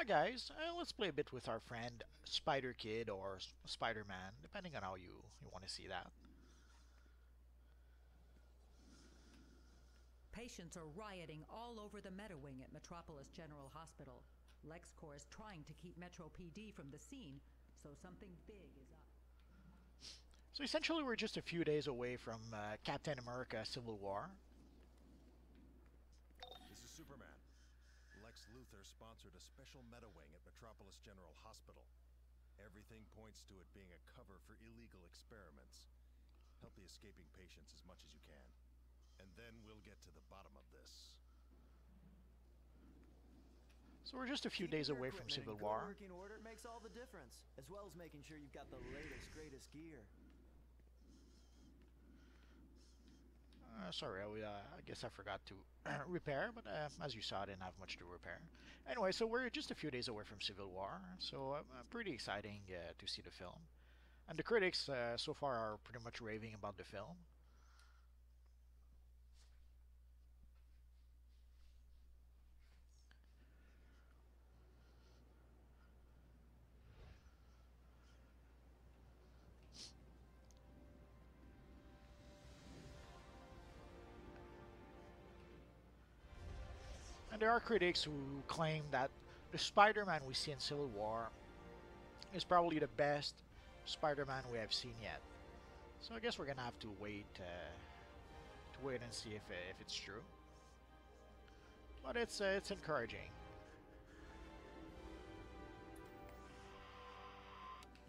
Hi guys, let's play a bit with our friend Spider Kid or Spider Man, depending on how you want to see that. Patients are rioting all over the Meta Wing at Metropolis General Hospital. LexCorp is trying to keep Metro PD from the scene, so something big is up. So essentially, we're just a few days away from Captain America: Civil War. This is Superman. Lex Luthor sponsored a special meta wing at Metropolis General Hospital. Everything points to it being a cover for illegal experiments. Help the escaping patients as much as you can. And then we'll get to the bottom of this. So we're just a few days away from Civil War. Working order makes all the difference, as well as making sure you've got the latest, greatest gear. Sorry, I guess I forgot to repair, but as you saw, I didn't have much to repair. Anyway, so we're just a few days away from Civil War, so pretty exciting to see the film. And the critics so far are pretty much raving about the film. And there are critics who claim that the Spider-Man we see in Civil War is probably the best Spider-Man we have seen yet. So I guess we're gonna have to wait and see if it's true. But it's encouraging.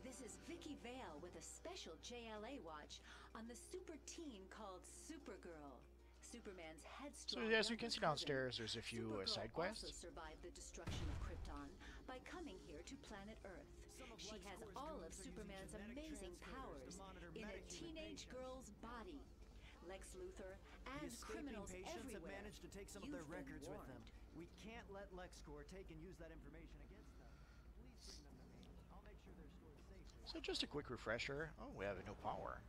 This is Vicky Vale with a special JLA watch on the super teen called Supergirl. Superman's headstrong. So as you can see downstairs, there's a few side quests. Also survived the destruction of Krypton by coming here to planet Earth. She has all of Superman's amazing powers in a teenage girl's body. Lex Luthor and criminals Patients have everywhere. managed to take some of their records with them. We can't let LexCorp take and use that information against them. Please bring them to me. I'll make sure they're stored safely. So just a quick refresher. Oh, we have a new power.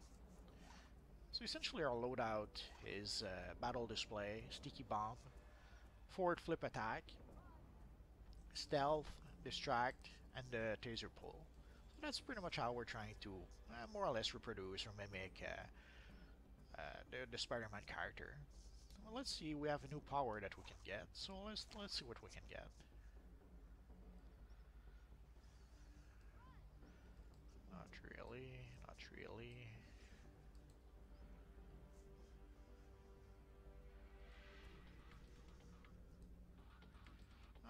So essentially our loadout is battle display, sticky bomb, forward flip attack, stealth, distract, and the taser pull. So that's pretty much how we're trying to more or less reproduce or mimic the Spider-Man character. Well, let's see, we have a new power that we can get, so let's see what we can get. Not really, not really.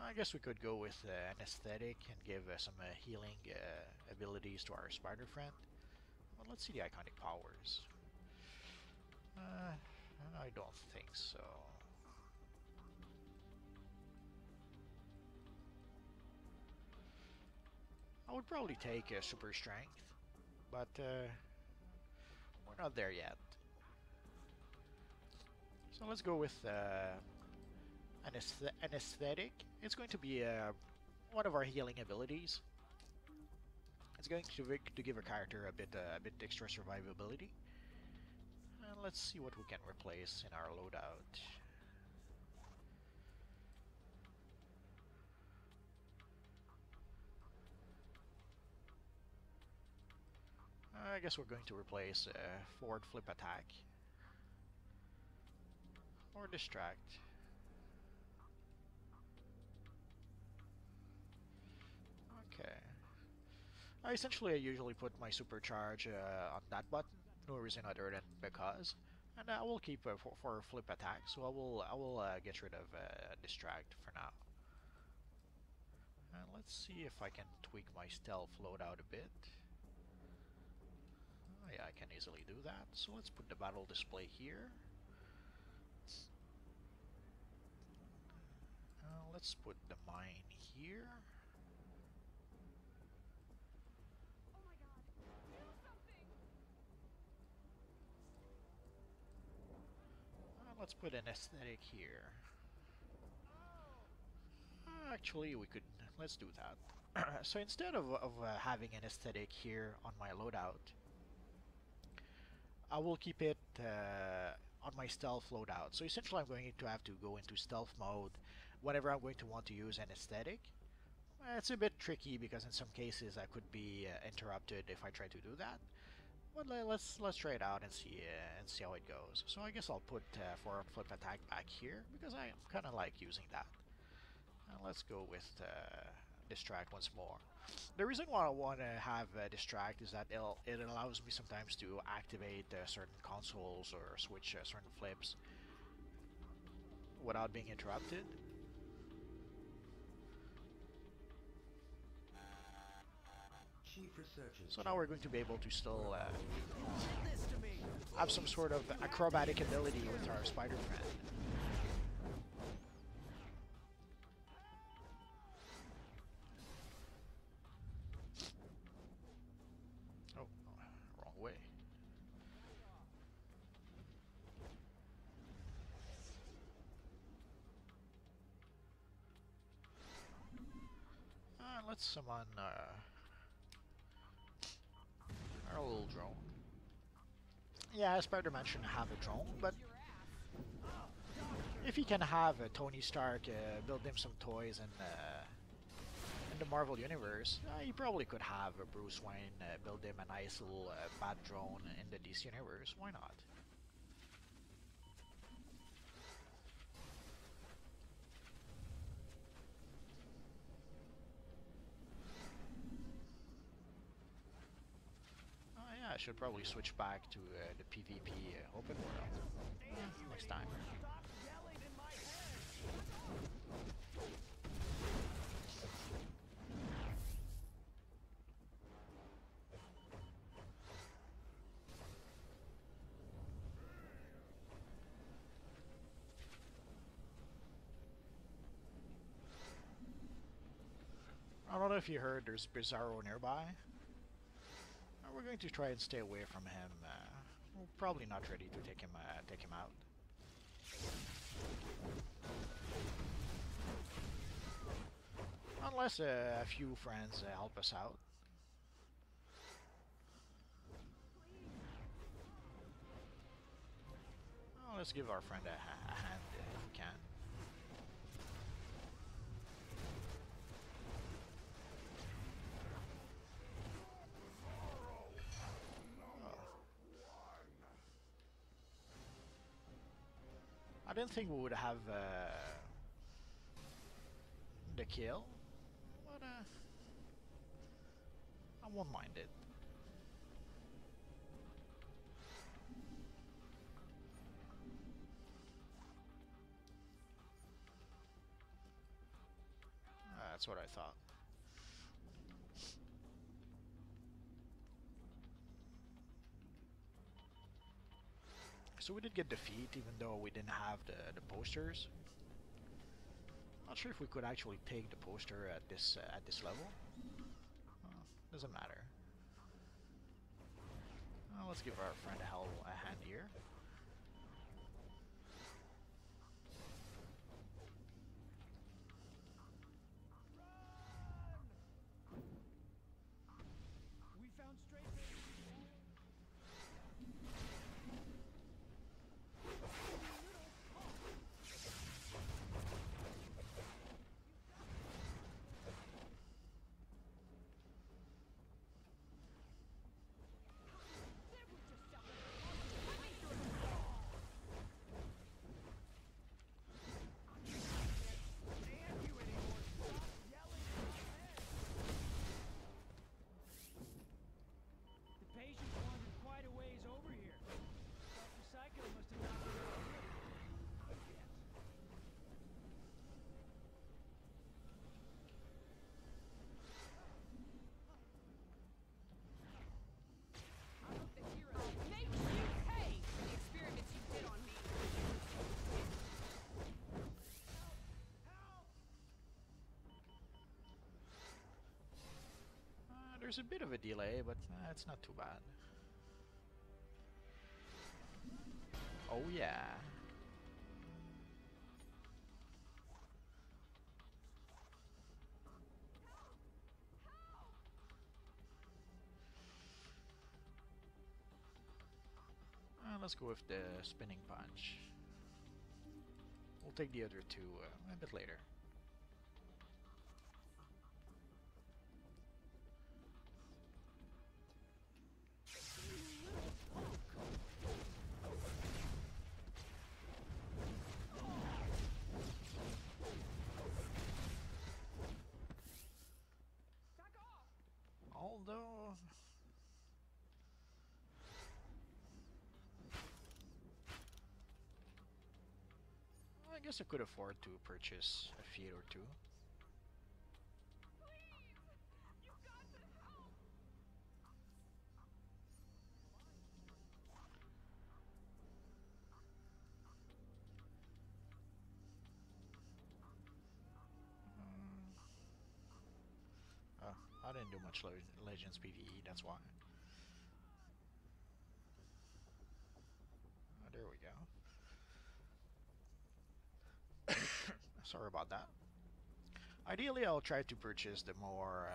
I guess we could go with an aesthetic and give some healing abilities to our spider friend. Well, let's see the iconic powers. I don't think so. I would probably take super strength, but we're not there yet. So let's go with an aesthetic. It's going to be one of our healing abilities. It's going to give a character a bit extra survivability. And let's see what we can replace in our loadout. I guess we're going to replace forward flip attack or distract. Okay. I usually put my supercharge on that button. No reason other than because. And I will keep for flip attack. So I will get rid of distract for now. And let's see if I can tweak my stealth loadout a bit. Oh, yeah, I can easily do that. So let's put the battle display here. Let's put the mine here. Let's put an aesthetic here. Actually, let's do that. So instead of having an aesthetic here on my loadout, I will keep it on my stealth loadout. So essentially I'm going to have to go into stealth mode whenever I'm going to want to use an aesthetic. It's a bit tricky because in some cases I could be interrupted if I try to do that. But let's try it out and see how it goes. So I guess I'll put forward flip attack back here because I kind of like using that. And let's go with distract once more. The reason why I want to have distract is that it allows me sometimes to activate certain consoles or switch certain flips without being interrupted. So now we're going to be able to still have some sort of acrobatic ability with our Spider-Man. Oh, wrong way. Let's summon our little drone. Yeah, Spider-Man shouldn't have a drone, but if he can have Tony Stark build him some toys in the Marvel Universe, he probably could have Bruce Wayne build him a nice little bat drone in the DC Universe. Why not? Yeah, I should probably switch back to the PvP open world next time. I don't know if you heard, there's Bizarro nearby. We're going to try and stay away from him. We're probably not ready to take him out. Unless a few friends help us out. Oh, let's give our friend a hand if we can. I didn't think we would have the kill, but I won't mind it. That's what I thought. So we did get defeat, even though we didn't have the posters. Not sure if we could actually take the poster at this level. Doesn't matter. Let's give our friend Hell a hand here. There's a bit of a delay, but it's not too bad. Oh yeah. Let's go with the spinning punch. We'll take the other two a bit later. Although I guess I could afford to purchase a feed or two. Uh, I didn't do much Legends PvE, that's why. There we go. Sorry about that. Ideally, I'll try to purchase the more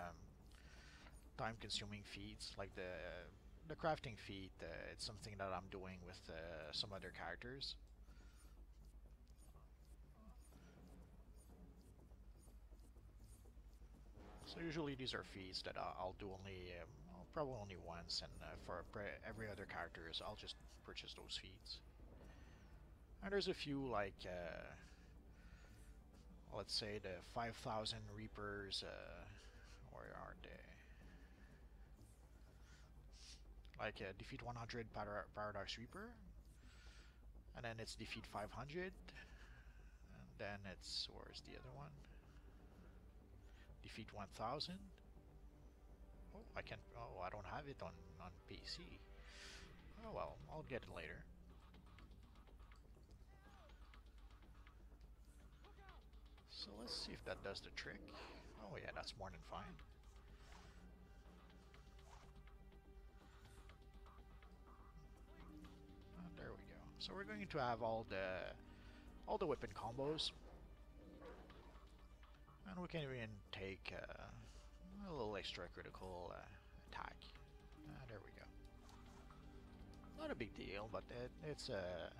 time-consuming feats, like the crafting feat. It's something that I'm doing with some other characters. So usually these are feats that I'll do only, probably only once, and for every other characters, I'll just purchase those feats. And there's a few like, let's say the 5,000 Reapers. Where are they? Like defeat 100 Paradox Reaper, and then it's defeat 500, and then it's, where's the other one? Defeat 1000. Oh, I can't. Oh, I don't have it on PC. Oh well, I'll get it later. So let's see if that does the trick. Oh yeah, that's more than fine. There we go. So we're going to have all the weapon combos, and we can even take a little extra critical attack. There we go. Not a big deal, but it's a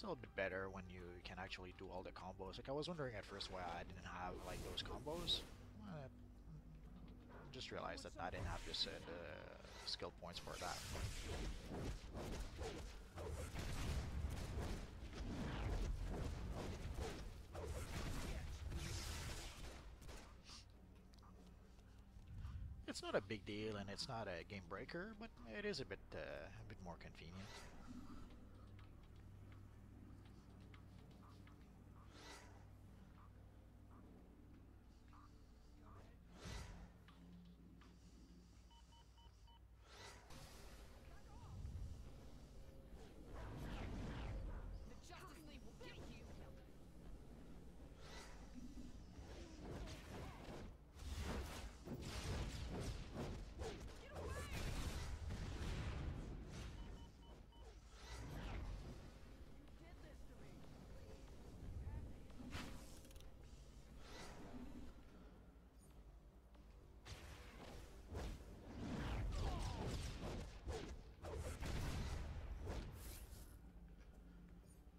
little bit better when you can actually do all the combos. Like I was wondering at first why I didn't have like those combos. Just realized that I didn't have this the skill points for that. It's not a big deal and it's not a game breaker, but it is a bit more convenient.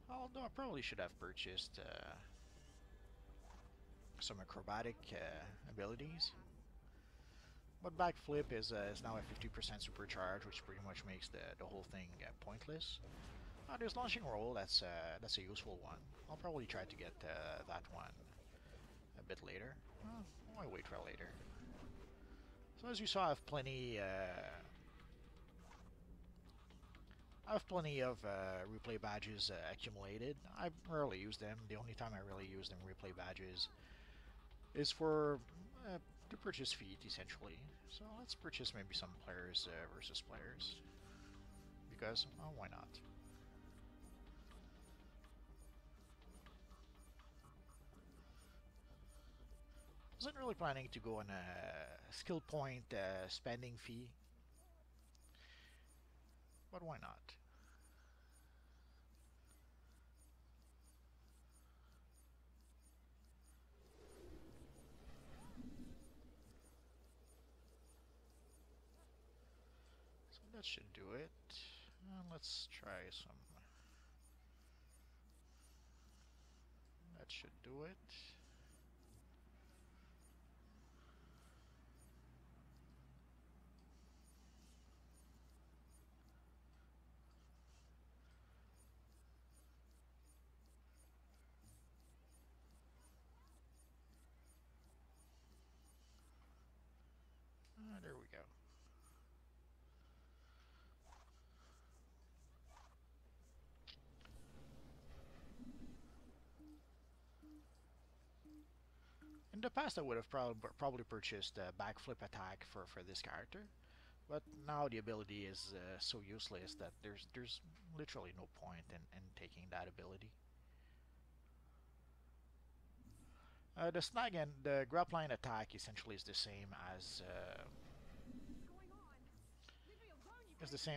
Although I probably should have purchased some acrobatic abilities. But backflip is now at 50% supercharge, which pretty much makes the whole thing pointless. There's launching roll, that's a useful one. I'll probably try to get that one a bit later. I'll wait for later. So as you saw, I have plenty of replay badges accumulated. I rarely use them. The only time I really use them replay badges is for to purchase feat, essentially. So let's purchase maybe some players versus players. Because, well, why not? Wasn't really planning to go on a skill point spending fee. But why not? So that should do it. Let's try some. That should do it. past, I would have probably purchased a backflip attack for this character, but now the ability is so useless that there's literally no point in taking that ability. The snag and the grappling attack essentially is the same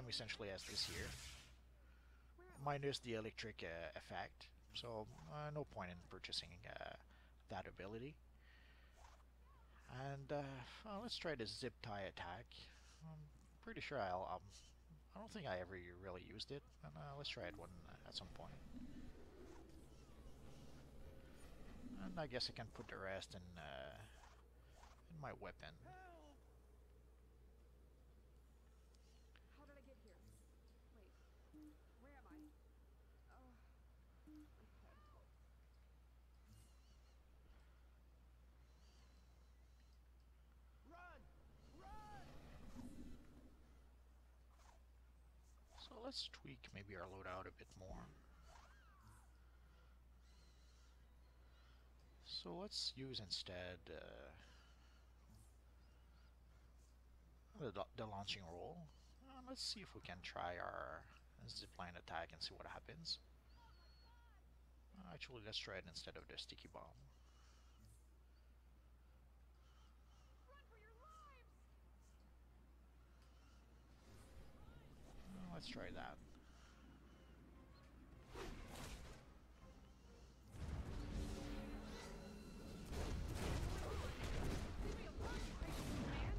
essentially as this here, minus the electric effect. So no point in purchasing that ability. And well, let's try the zip tie attack. I'm pretty sure I don't think I ever really used it. And, let's try it one at some point. And I guess I can put the rest in my weapon. How did I get here? Wait, where am I? Oh, okay. Run! Run! So let's tweak maybe our loadout a bit more. So let's use instead the launching roll. Let's see if we can try our zipline attack and see what happens. Actually, let's try it instead of the sticky bomb. Run for your lives! Let's try that. Leave me alone, you crazy man!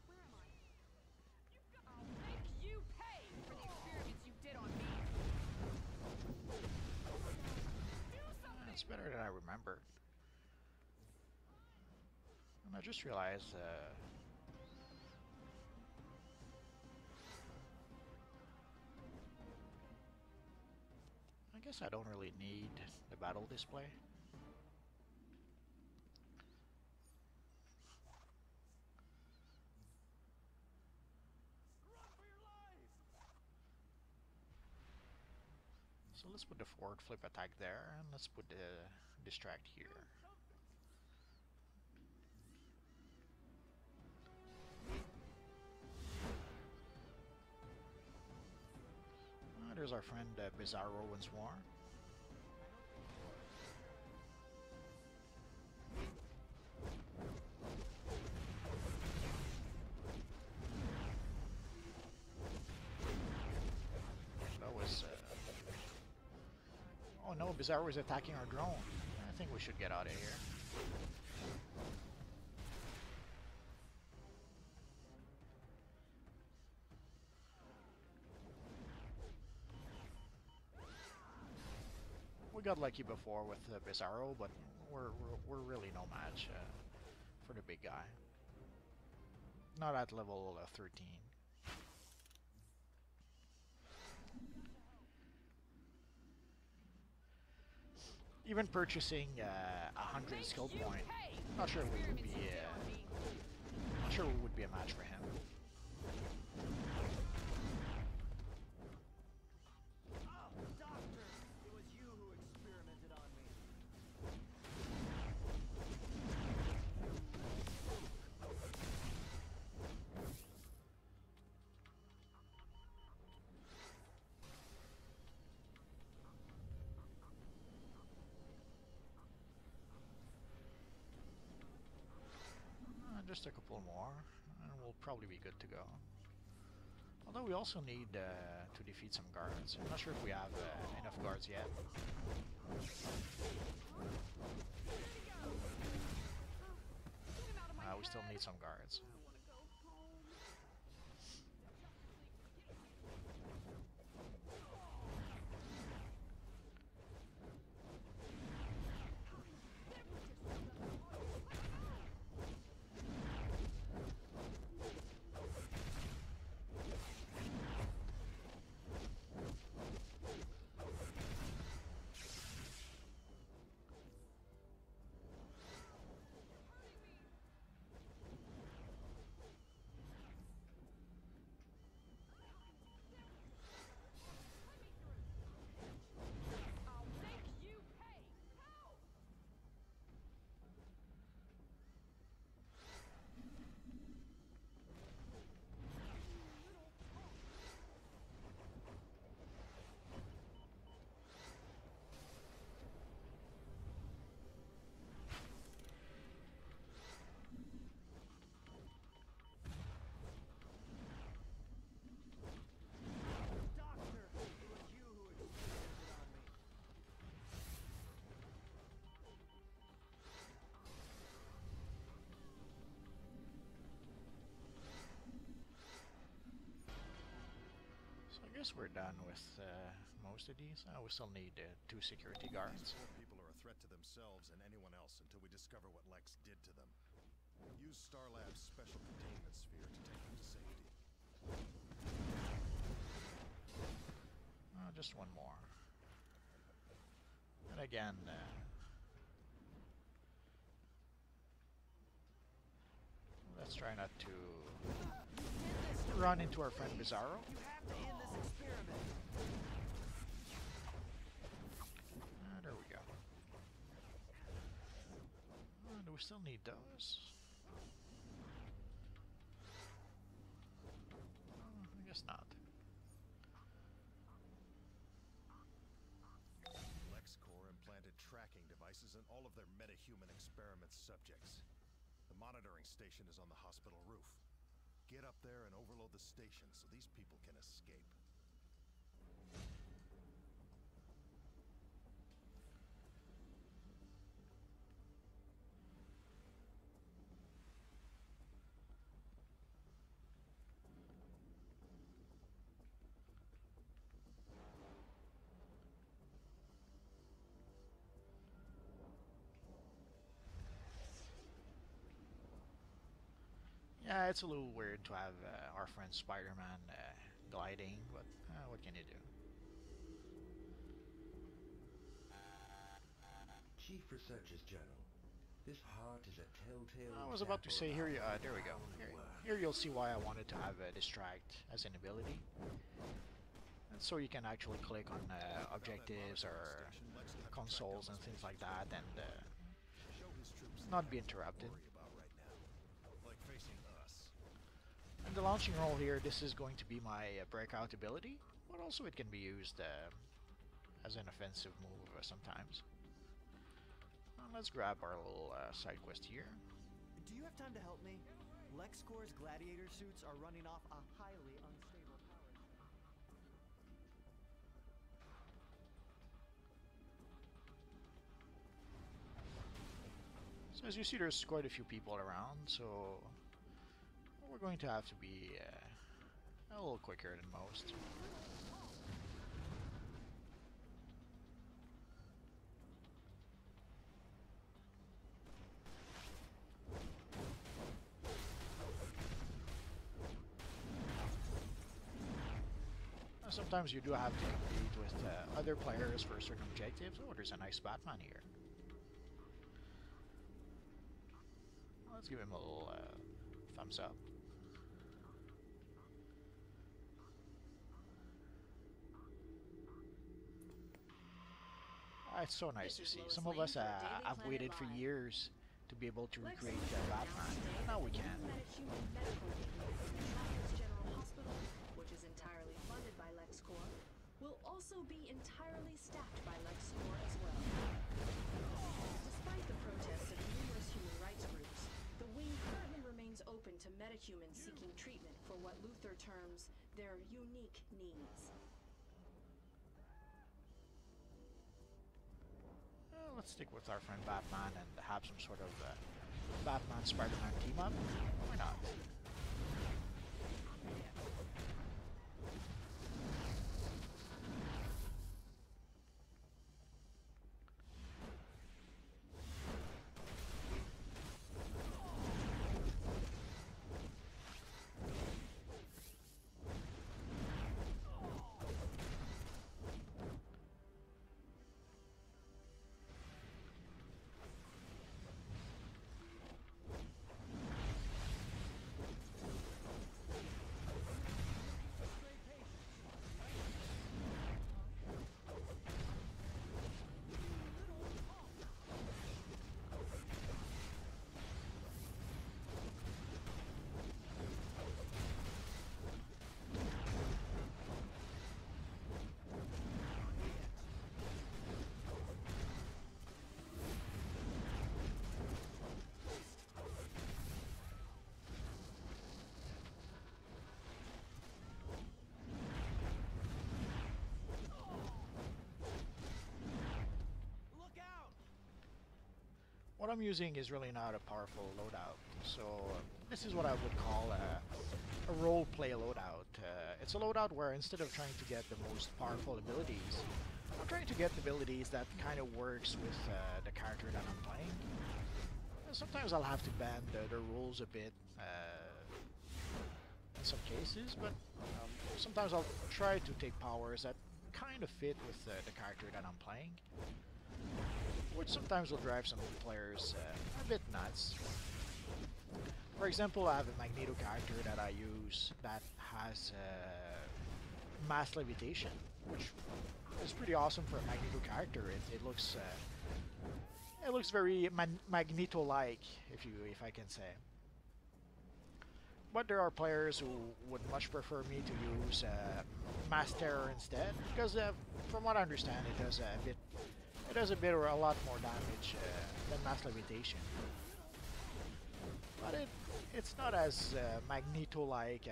Where am I? I'll make you pay for the experiments you did on me! Do something! It's better than I remembered. And I just realized I guess I don't really need the battle display. Run for your life! So let's put the forward flip attack there, and let's put the distract here. There's our friend Bizarro once more. That was... Oh no, Bizarro is attacking our drone. I think we should get out of here. We got lucky before with Bizarro, but we're really no match for the big guy. Not at level 13. Even purchasing 100 skill point, not sure we would be not sure we would be a match for him. Oh, Doctor! It was you who experimented on me. Just a couple more, and we'll probably be good to go. Although we also need to defeat some guards. I'm not sure if we have enough guards yet. We still need some guards. guess we're done with most of these. We still need 2 security guards. These 4 people are a threat to themselves and anyone else until we discover what Lex did to them. Use Starlab's special containment sphere to take them to safety. Just one more. And again, let's try not to run into our friend Bizarro. You have to end this experiment. There we go. Do we still need those? I guess not. LexCorp implanted tracking devices in all of their metahuman experiment subjects. The monitoring station is on the hospital roof. Get up there and overload the station so these people can escape. Yeah, it's a little weird to have our friend Spider-Man gliding, but what can you do? Chief Researchers Journal. This heart is a telltale. I was about to say here. There we go. Here you'll see why I wanted to have distract as an ability, and so you can actually click on objectives or consoles and things like that, and not be interrupted. And the launching roll here, this is going to be my breakout ability, but also it can be used as an offensive move sometimes. Let's grab our little side quest here. Do you have time to help me? LexCorp's gladiator suits are running off a highly unstable power. So as you see, there's quite a few people around, so we're going to have to be a little quicker than most. Sometimes you do have to compete with other players for certain objectives. Oh, there's a nice Batman here. Let's give him a little thumbs up. It's so nice to see. Some of us have waited for years to be able to recreate Batman, and now we can. Which is entirely funded by LexCorp, will also be entirely staffed by LexCorp as well. Despite the protests of numerous human rights groups, the wing currently remains open to metahumans seeking treatment for what Luthor terms their unique needs. Let's stick with our friend Batman and have some sort of Batman-Spider-Man team-up. Why not? What I'm using is really not a powerful loadout, so this is what I would call a role play loadout. It's a loadout where instead of trying to get the most powerful abilities, I'm trying to get abilities that kind of works with the character that I'm playing. And sometimes I'll have to bend the rules a bit in some cases, but sometimes I'll try to take powers that kind of fit with the character that I'm playing, which sometimes will drive some players a bit nuts. For example, I have a Magneto character that I use that has mass levitation, which is pretty awesome for a Magneto character. It looks very Magneto-like, if I can say. But there are players who would much prefer me to use Mass Terror instead, because from what I understand, it does a bit or a lot more damage than Mass Levitation. But it's not as Magneto-like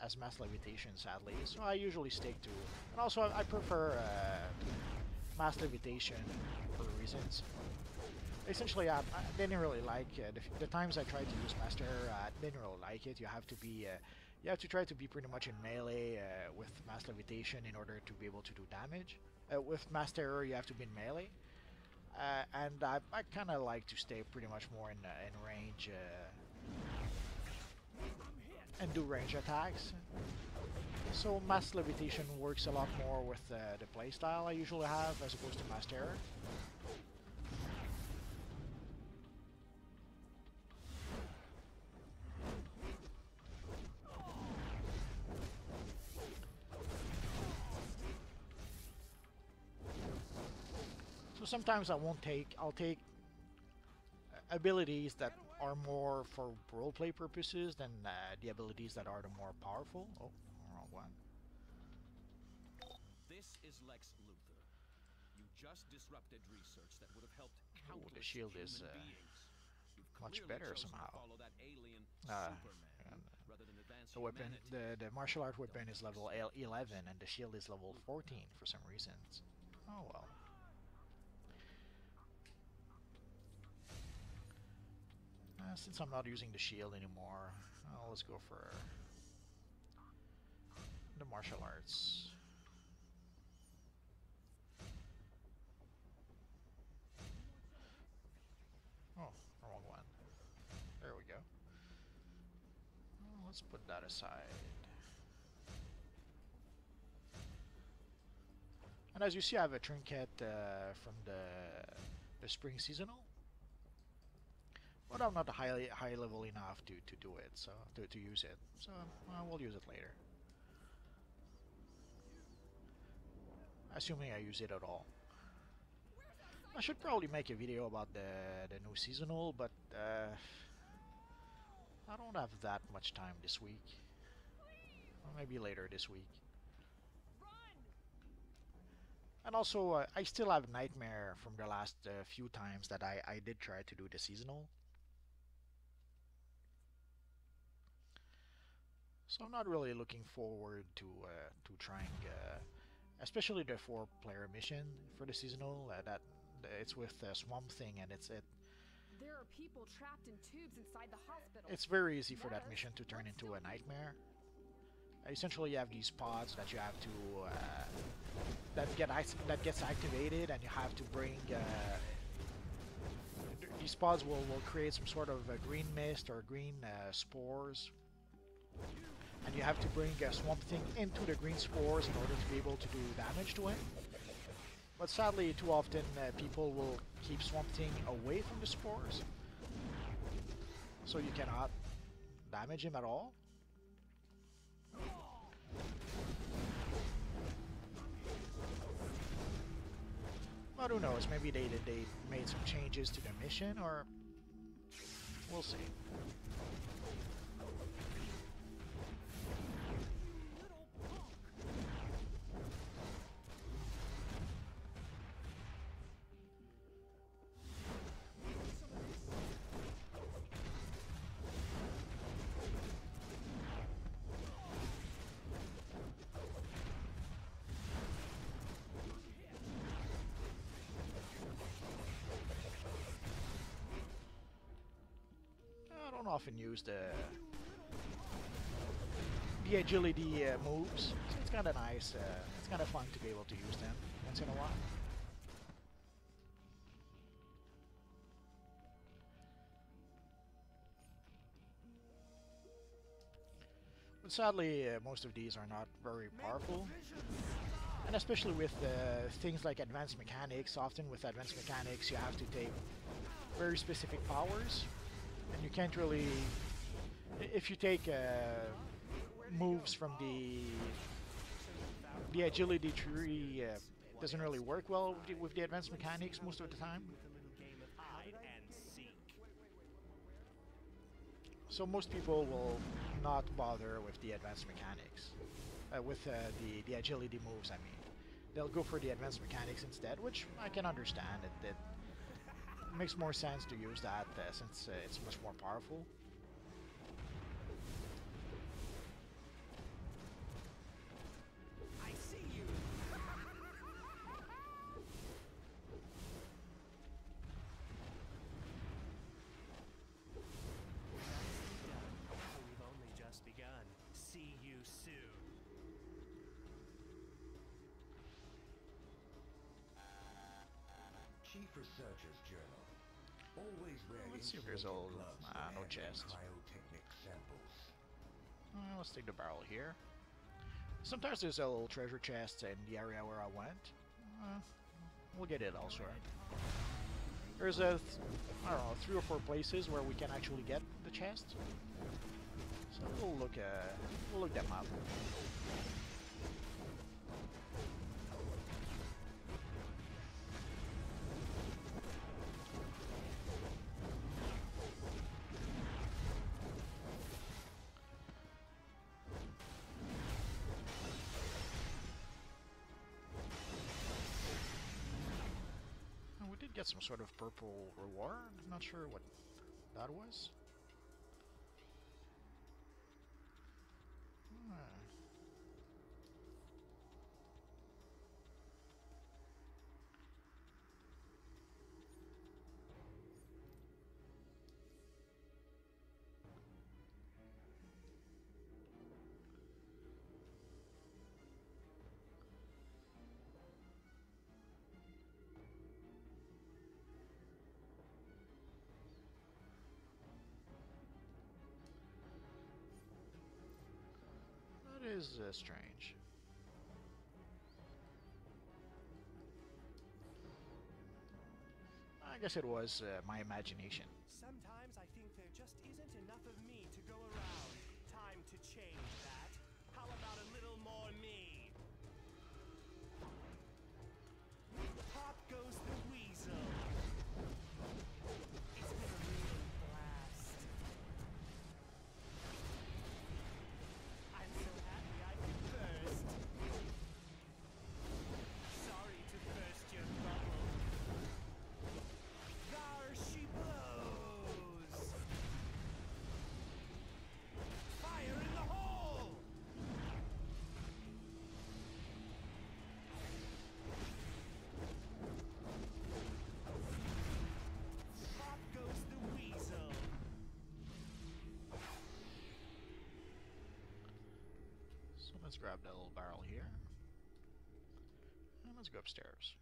as Mass Levitation, sadly. So I usually stick to, and also I prefer Mass Levitation for reasons. Essentially, I didn't really like the times I tried to use Master. I didn't really like it. You have to try to be pretty much in melee with Mass Levitation in order to be able to do damage. With Mass Terror, you have to be in melee, and I kind of like to stay pretty much more in range and do range attacks. So Mass Levitation works a lot more with the playstyle I usually have as opposed to Mass Terror. Sometimes I'll take abilities that are more for roleplay purposes than the abilities that are the more powerful. Oh, wrong one. This is Lex Luthor. You just disrupted research that would have helped countless the shield human is beings. You've much clearly better chosen to somehow. follow that alien Superman rather than advance The weapon, humanity. the martial art weapon is level 11 and the shield is level 14 for some reasons. Oh well. Since I'm not using the shield anymore, let's go for the martial arts. Oh, wrong one. There we go. Well, let's put that aside. And as you see, I have a trinket from the spring seasonal. But I'm not high level enough to do it, so to use it. So we'll use it later. Assuming I use it at all. I should probably make a video about the new seasonal, but I don't have that much time this week. Or maybe later this week. And also, I still have Nightmare from the last few times that I did try to do the seasonal. So I'm not really looking forward to trying, especially the 4-player mission for the seasonal. That it's with Swamp Thing, and There are people trapped in tubes inside the hospital. it's very easy for that mission to turn into a nightmare. Essentially, you have these pods that you have to that gets activated, and you have to bring. These pods will create some sort of green mist or green spores. And you have to bring Swamp Thing into the green spores in order to be able to do damage to him. But sadly, too often people will keep Swamp Thing away from the spores, so you cannot damage him at all. But who knows, maybe they made some changes to the mission, or we'll see. I don't often use the the agility moves. So it's kind of nice. It's kind of fun to be able to use them once in a while. But sadly, most of these are not very powerful. And especially with things like advanced mechanics, often with advanced mechanics you have to take very specific powers. And you can't really... If you take moves from the agility tree, doesn't really work well with the advanced mechanics most of the time. So most people will not bother with the advanced mechanics, with the agility moves. I mean, they'll go for the advanced mechanics instead, which I can understand. It makes more sense to use that since it's much more powerful. I see you. We've only just begun. See you soon. Chief Researcher's Journal. Always wear Let's see if there's insulated all gloves no and chest. cryotechnic samples. Let's take the barrel here. Sometimes there's a little treasure chest in the area where I went. We'll get it elsewhere. There's I don't know, 3 or 4 places where we can actually get the chest. So we'll look them up. We did get some sort of purple reward. I'm not sure what that was. That is strange. I guess it was my imagination. Sometimes I think there just isn't enough of me to go around. Time to change that. How about a little more me? Pop goes the weasel. It's been a real blast. I'm so happy I could burst. Sorry to burst your bubble. There she blows! Fire in the hole! Pop goes the weasel. So let's grab that little barrel here. And let's go upstairs.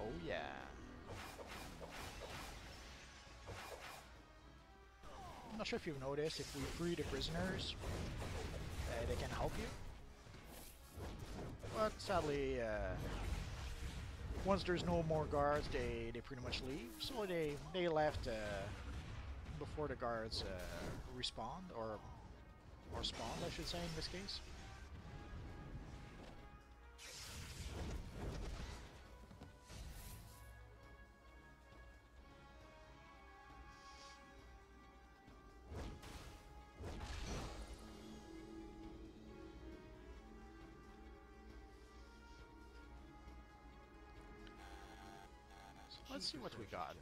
Oh yeah. I'm not sure if you've noticed, if we free the prisoners, they can help you. But sadly, once there's no more guards, they pretty much leave. So they left before the guards respawn or spawn, I should say in this case. Let's see what we got.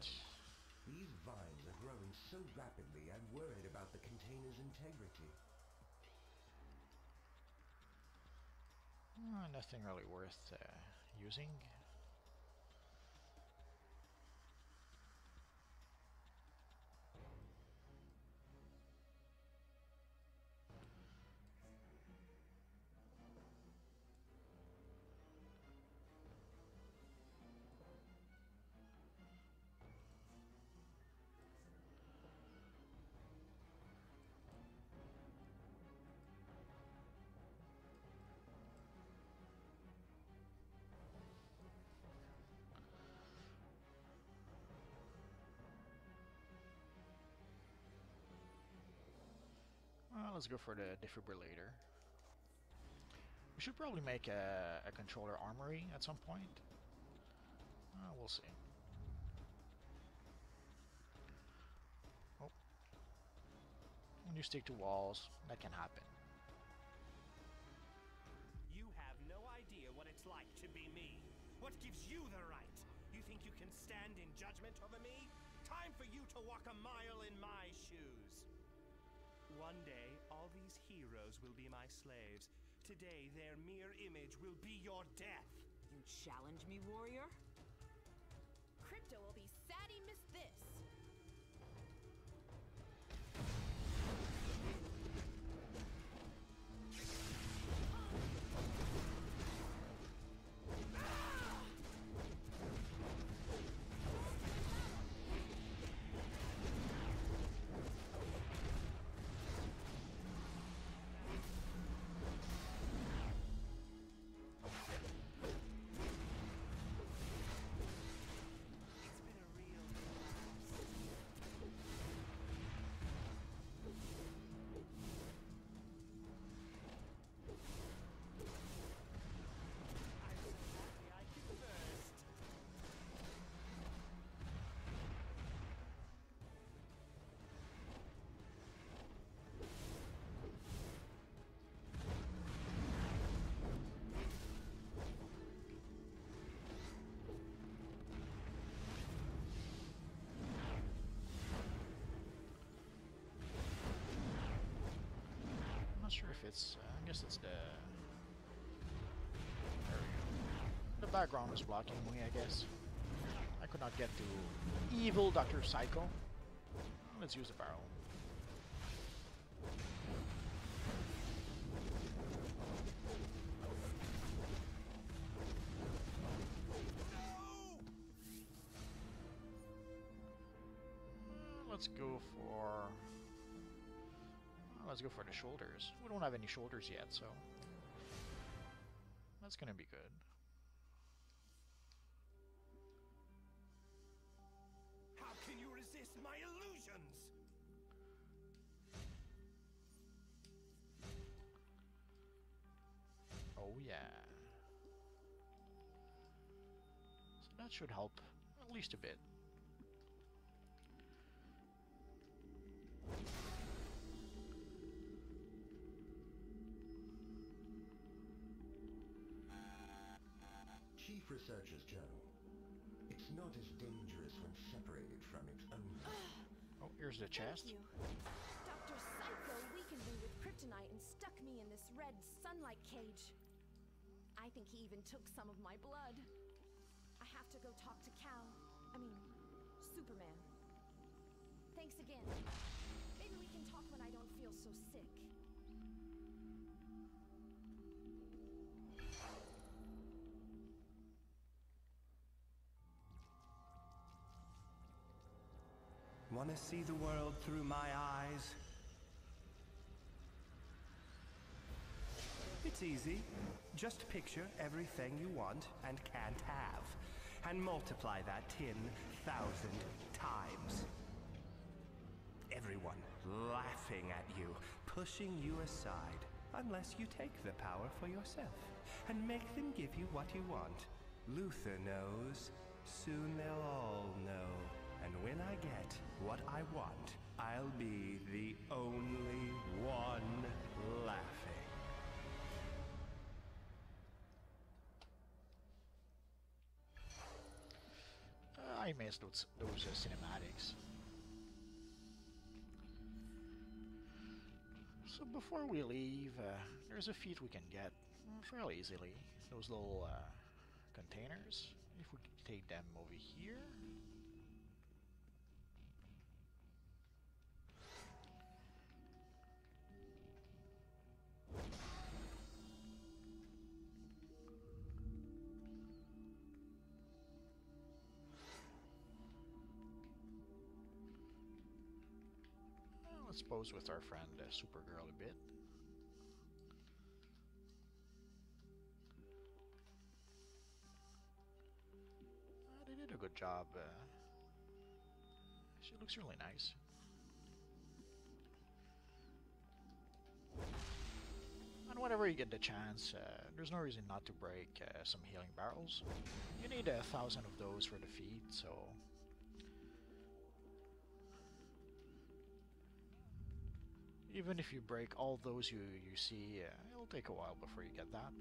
These vines are growing so rapidly, I'm worried about the container's integrity. Nothing really worth using. Let's go for the defibrillator. We should probably make a controller armory at some point. We'll see. Oh. When you stick to walls, that can happen. You have no idea what it's like to be me. What gives you the right? You think you can stand in judgment over me? Time for you to walk a mile in my shoes. One day, all these heroes will be my slaves. Today, their mere image will be your death. You challenge me, warrior? Crypto will be sad he missed this. Not sure if it's, I guess it's the, there we go. The background was blocking me, I guess. I could not get to evil Dr. Psycho. Let's use the barrel. Let's go for... Let's go for the shoulders. We don't have any shoulders yet, so that's gonna be good. How can you resist my illusions? Oh yeah. So that should help at least a bit. Chief Researcher's Journal. It's not as dangerous when separated from its owner. Oh, here's the chest. Thank you. Dr. Psycho weakened me with kryptonite and stuck me in this red sunlight cage. I think he even took some of my blood. I have to go talk to Superman. Thanks again. Maybe we can talk when I don't feel so sick. Want to see the world through my eyes? It's easy. Just picture everything you want and can't have, and multiply that 10,000 times. laughing at you, pushing you aside, unless you take the power for yourself and make them give you what you want. Luther knows. Soon they'll all know. And when I get what I want, I'll be the only one laughing. I missed those cinematics. So before we leave, there's a feat we can get fairly easily. Those little containers. If we take them over here. Let's pose with our friend Supergirl a bit. They did a good job. She looks really nice. And whenever you get the chance, there's no reason not to break some healing barrels. You need 1,000 of those for the feat, so... Even if you break all those you see, it'll take a while before you get that.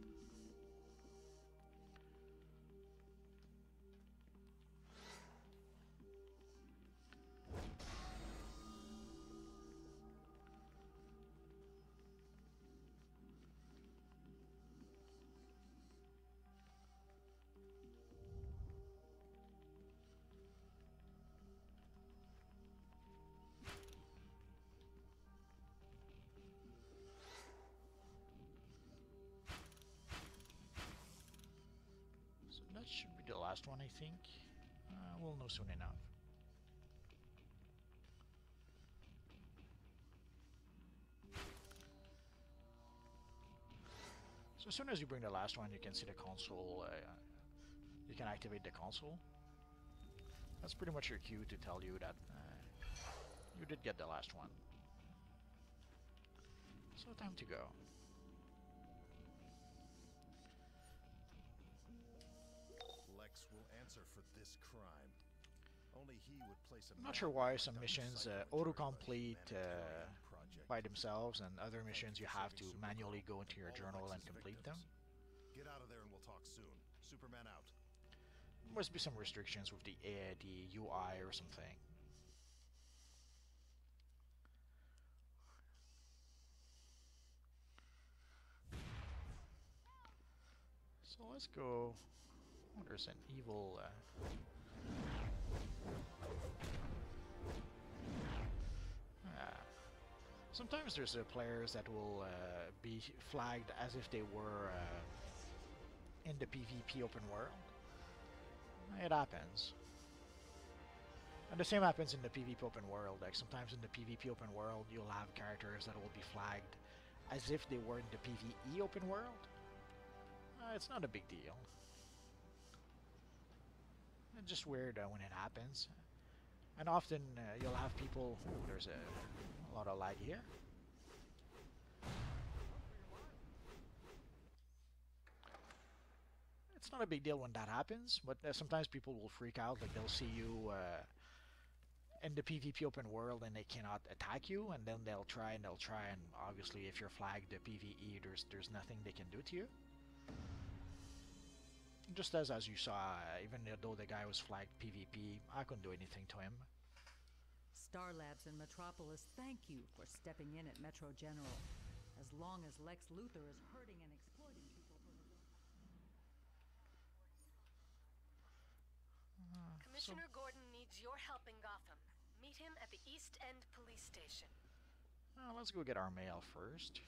That should be the last one, I think. We'll know soon enough. So as soon as you bring the last one, you can see the console. You can activate the console. That's pretty much your cue to tell you that you did get the last one. So time to go. I'm not sure why some missions autocomplete by themselves, and other missions you have to manually go into your journal and complete them. Get out of there and we'll talk soon. Superman out. There must be some restrictions with the UI or something. So let's go. Oh, there's an evil. Sometimes there's players that will be flagged as if they were in the PvP open world. It happens. And the same happens in the PvP open world. Like sometimes in the PvP open world, you'll have characters that will be flagged as if they were in the PvE open world. It's not a big deal. It's just weird when it happens. And often you'll have people... Ooh, there's a lot of lag here. It's not a big deal when that happens, but sometimes people will freak out. Like they'll see you in the PvP open world and they cannot attack you, and then they'll try, and obviously if you're flagged the PvE, there's nothing they can do to you. Just as you saw, even though the guy was flagged PvP, I couldn't do anything to him. Star Labs and Metropolis thank you for stepping in at Metro General. As long as Lex Luthor is hurting and exploiting people for his own... Commissioner Gordon needs your help in Gotham. Meet him at the East End Police Station. Let's go get our mail first.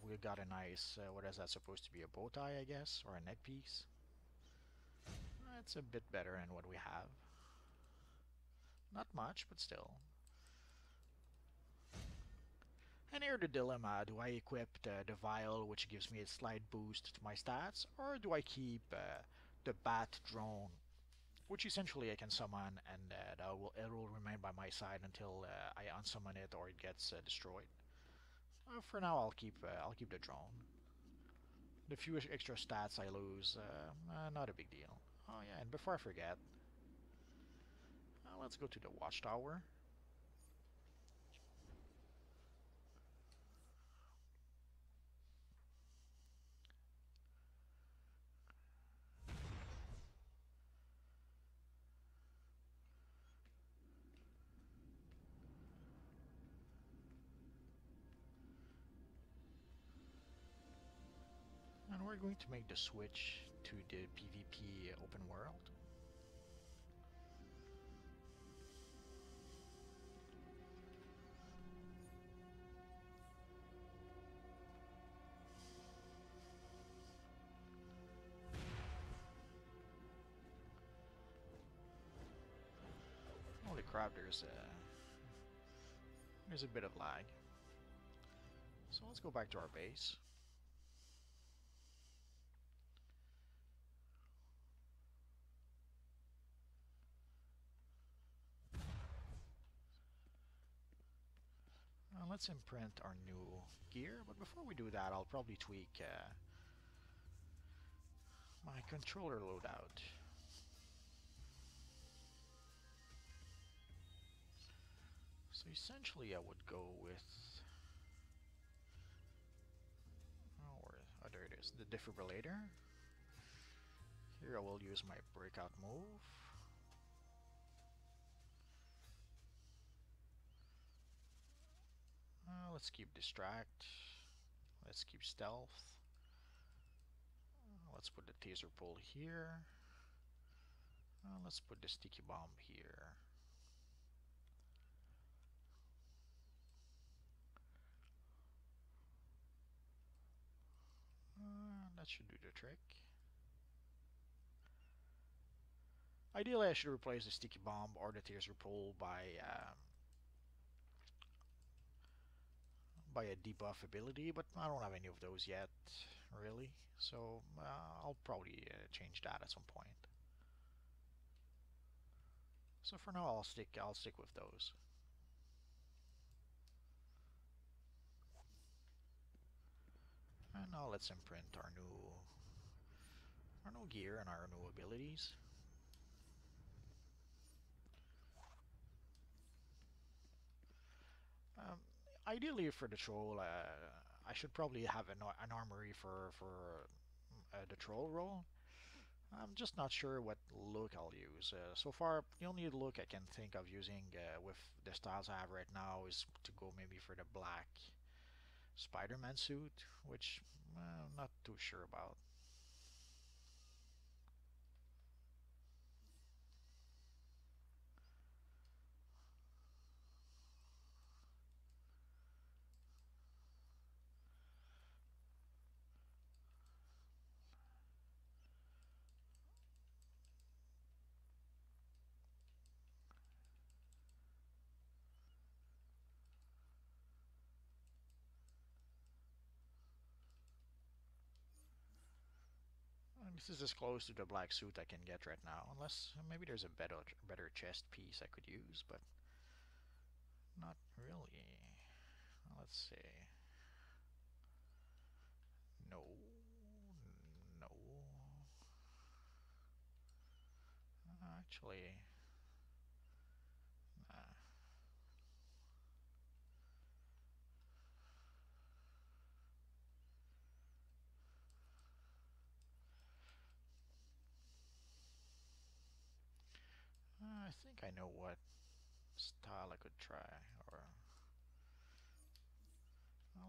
We got a nice, what is that supposed to be, a bow tie, I guess, or a neck piece. It's a bit better than what we have. Not much, but still. And here the dilemma, do I equip the vial, which gives me a slight boost to my stats, or do I keep the bat drone, which essentially I can summon, and it will remain by my side until I unsummon it or it gets destroyed. For now, I'll keep the drone. The few extra stats I lose, not a big deal. Oh yeah, and before I forget, let's go to the watchtower. And we're going to make the switch to the PvP open world. Holy crap, there's a bit of lag. So let's go back to our base. Let's imprint our new gear, but before we do that, I'll probably tweak my controller loadout. So essentially I would go with, oh, there it is, the defibrillator. Here I will use my breakout move. Let's keep distract. Let's keep stealth. Let's put the taser pull here. Let's put the sticky bomb here. That should do the trick. Ideally, I should replace the sticky bomb or the taser pull by a debuff ability, but I don't have any of those yet, really. So I'll probably change that at some point. So for now, I'll stick with those. And now let's imprint our new gear and our new abilities. Ideally, for the troll, I should probably have an armory for the troll role. I'm just not sure what look I'll use. So far, the only look I can think of using with the styles I have right now is to go maybe for the black Spider-Man suit, which I'm not too sure about. This is as close to the black suit I can get right now, unless maybe there's a better chest piece I could use, but not really. Let's see. No, no. Actually, nah. I think I know what style I could try. Or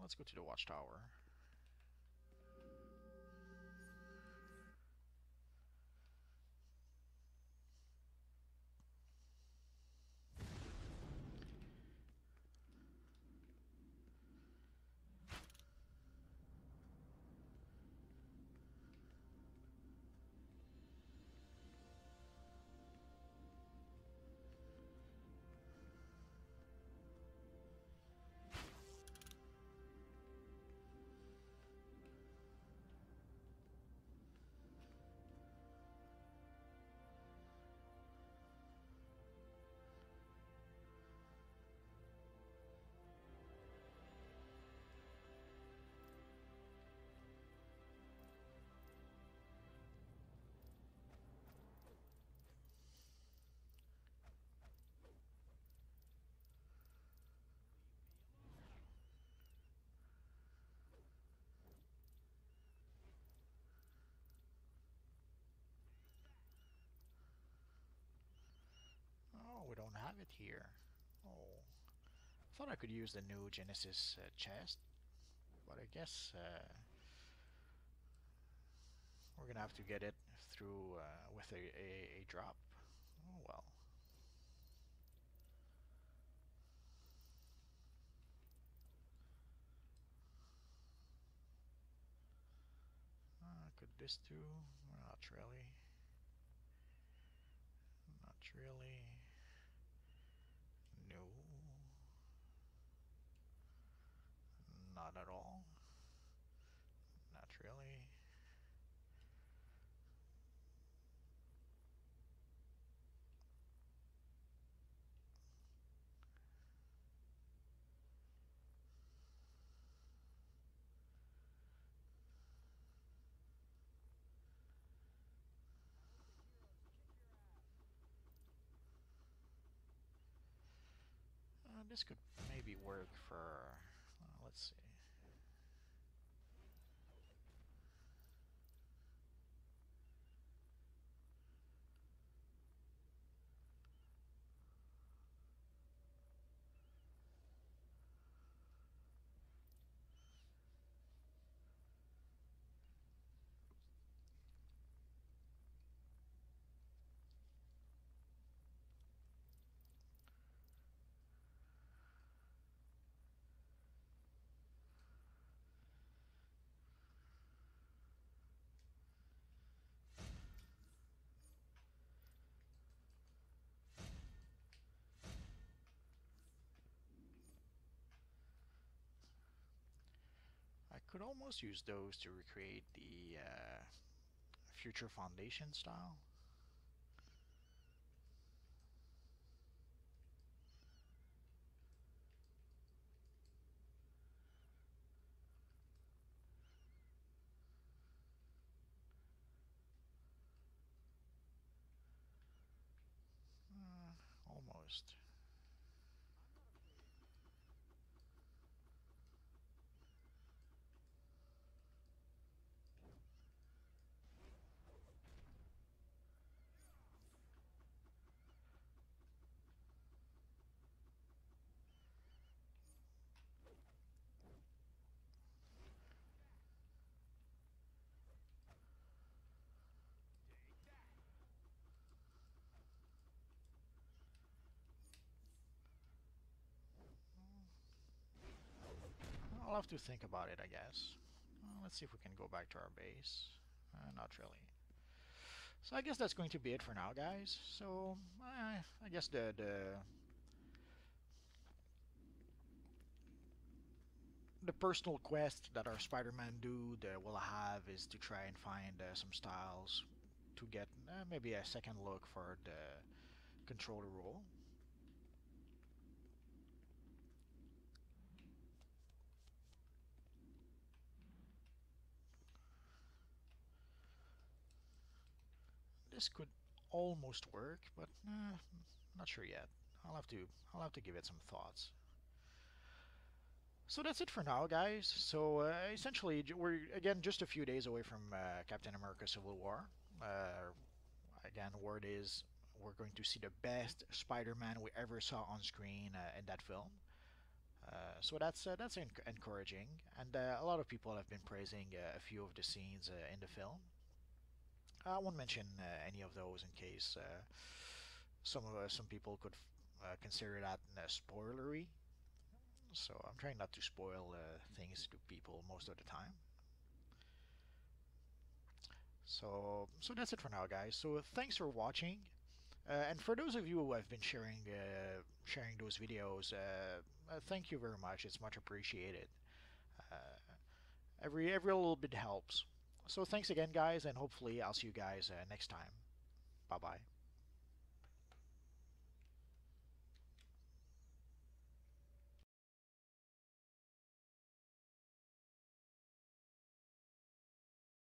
let's go to the watchtower. have it here. Oh, thought I could use the new Genesis chest, but I guess we're gonna have to get it through with a drop. Oh well. Could this do? Not really. Not really. No. Not at all. Not really. This could maybe work for, let's see. I could almost use those to recreate the future foundation style. Almost. I'll have to think about it, I guess. Let's see if we can go back to our base. Not really. So I guess that's going to be it for now, guys. So I guess the personal quest that our Spider-Man dude will have is to try and find some styles to get maybe a second look for the controller role. This could almost work, but not sure yet. I'll have to give it some thoughts. So that's it for now, guys. So essentially, we're again just a few days away from Captain America: Civil War. Uh, Again, word is we're going to see the best Spider-Man we ever saw on screen in that film. So that's encouraging, and a lot of people have been praising a few of the scenes in the film. I won't mention any of those in case some people could consider that spoilery. So I'm trying not to spoil things to people most of the time. So that's it for now, guys. So thanks for watching, and for those of you who have been sharing those videos, thank you very much. It's much appreciated. Uh, every little bit helps. So thanks again, guys, and hopefully I'll see you guys next time. Bye bye.